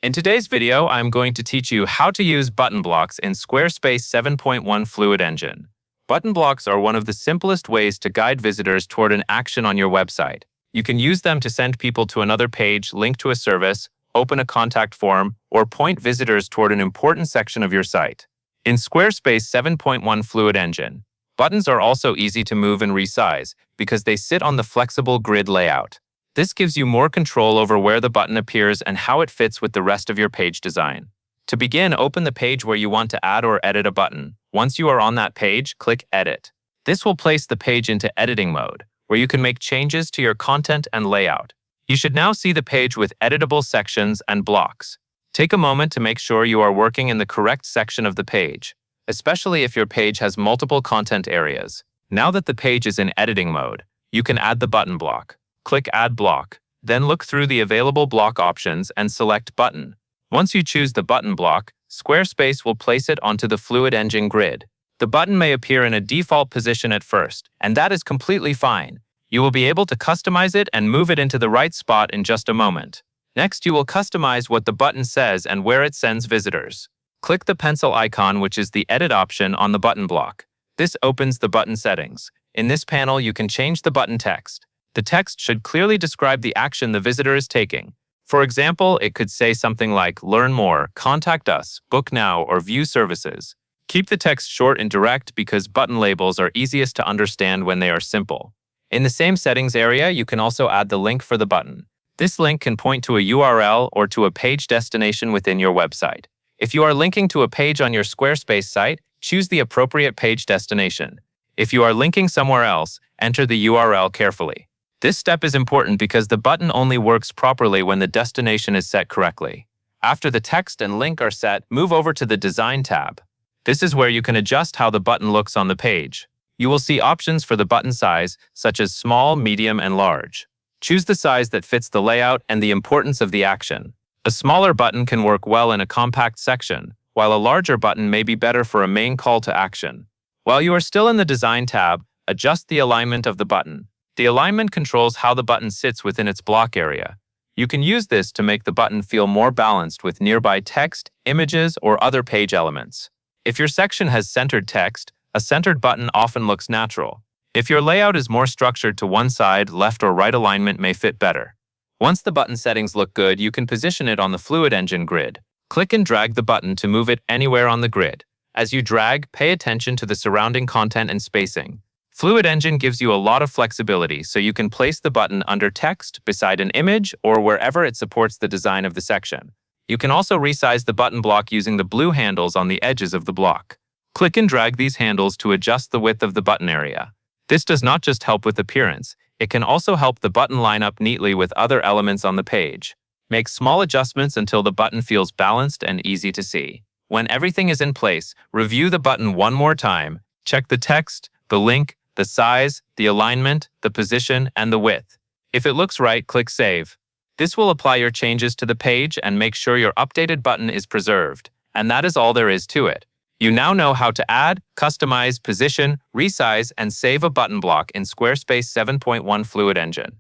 In today's video, I'm going to teach you how to use button blocks in Squarespace 7.1 Fluid Engine. Button blocks are one of the simplest ways to guide visitors toward an action on your website. You can use them to send people to another page, link to a service, open a contact form, or point visitors toward an important section of your site. In Squarespace 7.1 Fluid Engine, buttons are also easy to move and resize because they sit on the flexible grid layout. This gives you more control over where the button appears and how it fits with the rest of your page design. To begin, open the page where you want to add or edit a button. Once you are on that page, click Edit. This will place the page into editing mode, where you can make changes to your content and layout. You should now see the page with editable sections and blocks. Take a moment to make sure you are working in the correct section of the page, especially if your page has multiple content areas. Now that the page is in editing mode, you can add the button block. Click Add Block, then look through the available block options and select Button. Once you choose the button block, Squarespace will place it onto the Fluid Engine grid. The button may appear in a default position at first, and that is completely fine. You will be able to customize it and move it into the right spot in just a moment. Next, you will customize what the button says and where it sends visitors. Click the pencil icon, which is the edit option on the button block. This opens the button settings. In this panel, you can change the button text. The text should clearly describe the action the visitor is taking. For example, it could say something like, "Learn more, contact us, book now, or view services." Keep the text short and direct because button labels are easiest to understand when they are simple. In the same settings area, you can also add the link for the button. This link can point to a URL or to a page destination within your website. If you are linking to a page on your Squarespace site, choose the appropriate page destination. If you are linking somewhere else, enter the URL carefully. This step is important because the button only works properly when the destination is set correctly. After the text and link are set, move over to the Design tab. This is where you can adjust how the button looks on the page. You will see options for the button size, such as small, medium, and large. Choose the size that fits the layout and the importance of the action. A smaller button can work well in a compact section, while a larger button may be better for a main call to action. While you are still in the Design tab, adjust the alignment of the button. The alignment controls how the button sits within its block area. You can use this to make the button feel more balanced with nearby text, images, or other page elements. If your section has centered text, a centered button often looks natural. If your layout is more structured to one side, left or right alignment may fit better. Once the button settings look good, you can position it on the Fluid Engine grid. Click and drag the button to move it anywhere on the grid. As you drag, pay attention to the surrounding content and spacing. Fluid Engine gives you a lot of flexibility, so you can place the button under text, beside an image, or wherever it supports the design of the section. You can also resize the button block using the blue handles on the edges of the block. Click and drag these handles to adjust the width of the button area. This does not just help with appearance, it can also help the button line up neatly with other elements on the page. Make small adjustments until the button feels balanced and easy to see. When everything is in place, review the button one more time. Check the text, the link, the size, the alignment, the position, and the width. If it looks right, click Save. This will apply your changes to the page and make sure your updated button is preserved. And that is all there is to it. You now know how to add, customize, position, resize, and save a button block in Squarespace 7.1 Fluid Engine.